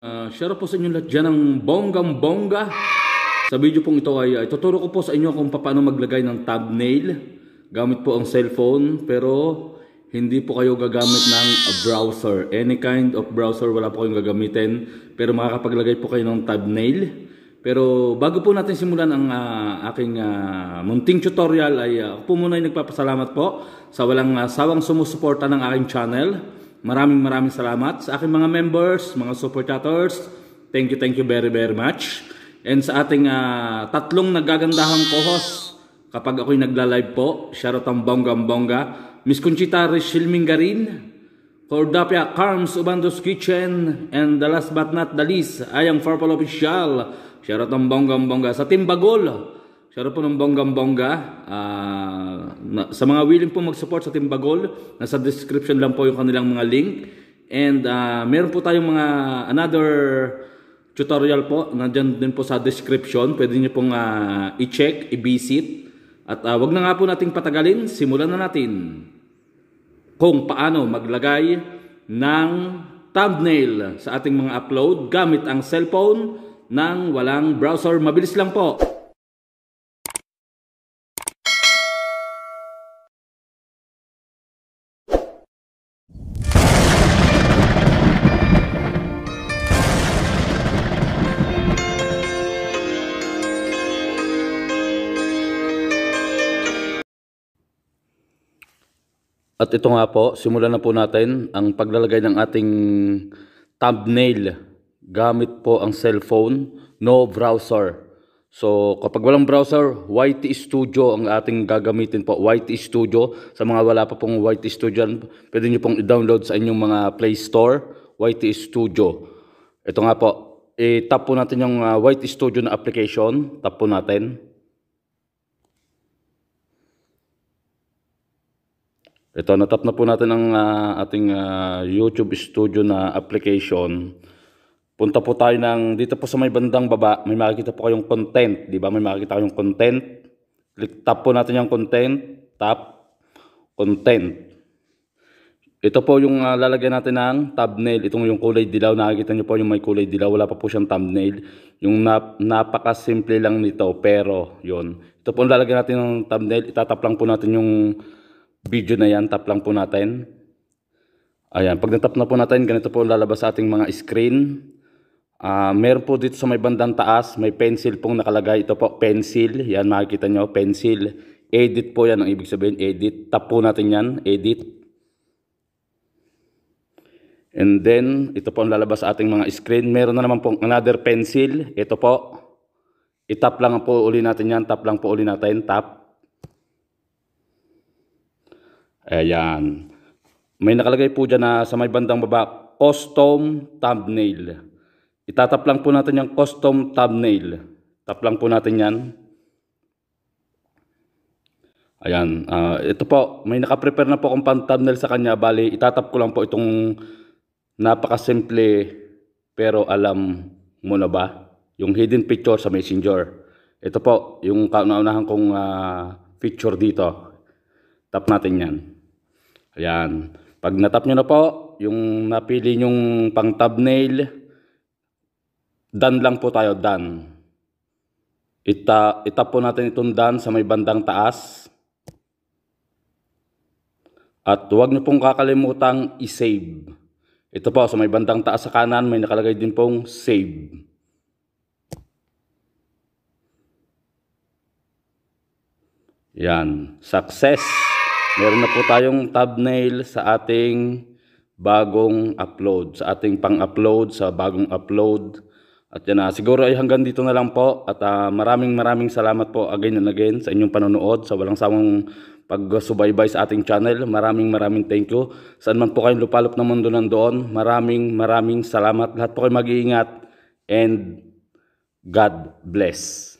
Share po sa inyo lahat dyan ng bonggang-bongga. Sa video pong ito ay tuturo ko po sa inyo kung paano maglagay ng thumbnail gamit po ang cellphone, pero hindi po kayo gagamit ng browser. Any kind of browser wala po kayong gagamitin, pero makakapaglagay po kayo ng thumbnail. Pero bago po natin simulan ang aking munting tutorial ay ako po muna ay nagpapasalamat po sa walang sawang sumusuporta ng aking channel. Maraming salamat sa aking mga members, mga super chatters. Thank you very much. And sa ating tatlong nagagandahang co-host, kapag ako'y nagla-live po, shoutout ang bonggang-bongga, Miss Conchita Rishilmingarin, Cordapia Carms Ubandos Kitchen, and the last but not the least, Ayang Farpal Official, shoutout ang bonggang-bongga. Sa Team Bagol, shoutout po ng bonggang-bongga. Sa mga willing po mag-support sa Team Bagol, nasa description lang po yung kanilang mga link. And meron po tayong mga another tutorial po, nandyan din po sa description. Pwede nyo pong i-check, i-visit. At wag na nga po nating patagalin, simulan na natin kung paano maglagay ng thumbnail sa ating mga upload gamit ang cellphone nang walang browser. Mabilis lang po. At ito nga po, simulan na po natin ang paglalagay ng ating thumbnail gamit po ang cellphone, no browser. So kapag walang browser, YT Studio ang ating gagamitin po. YT Studio, sa mga wala pa pong YT Studio, pwede nyo pong i-download sa inyong mga Play Store, YT Studio. Ito nga po, i-tap po natin yung YT Studio na application, tap po natin. Ito, natap na po natin ang ating YouTube Studio na application. Punta po tayo dito po sa may bandang baba, may makikita po kayong content, di ba? May makikita kayong content. Tap po natin yung content, tap, content. Ito po yung lalagyan natin ng thumbnail. Itong yung kulay dilaw, nakikita nyo po yung may kulay dilaw, wala pa po siyang thumbnail. Yung napaka-simple lang nito, pero yun. Ito po lalagyan natin ng thumbnail, itatap lang po natin yung video na yan, tap lang po natin. Ayan, pag natap na po natin, ganito po lalabas sa ating mga screen. Meron po dito sa may bandang taas, may pencil pong nakalagay. Ito po, pencil. Yan, makikita nyo, pencil. Edit po yan ang ibig sabihin, edit. Tap po natin yan, edit. And then, ito po ang lalabas sa ating mga screen. Meron na naman pong another pencil. Ito po. I-tap lang po uli natin yan, tap lang po uli natin, tap. Ayan. May nakalagay po dyan na sa may bandang baba, custom thumbnail. Itatap lang po natin yung custom thumbnail. Tap lang po natin yan. Ayan. Ito po, may nakaprepare na po akong pan-thumbnail sa kanya. Bali, itatap ko lang po itong napakasimple pero alam mo na ba? Yung hidden picture sa Messenger. Ito po, yung kauna-unahan kong picture dito. Tap natin yan. Ayan. Pag natap nyo na po, yung napili nyong pang thumbnail, done lang po tayo, done. Itap po natin itong done sa may bandang taas. At huwag nyo pong kakalimutang i-save. Ito po, sa may bandang taas sa kanan, may nakalagay din pong save. Yan. Success! Meron na po tayong thumbnail sa ating bagong upload, sa ating pang-upload, sa bagong upload. At yan siguro ay hanggang dito na lang po. At maraming salamat po again and again sa inyong panonood, sa walang sawang pagsubaybay sa ating channel. Maraming thank you. Saan man po kayong lupalop ng mundo nandoon, maraming salamat. Lahat po kayo mag-iingat and God bless.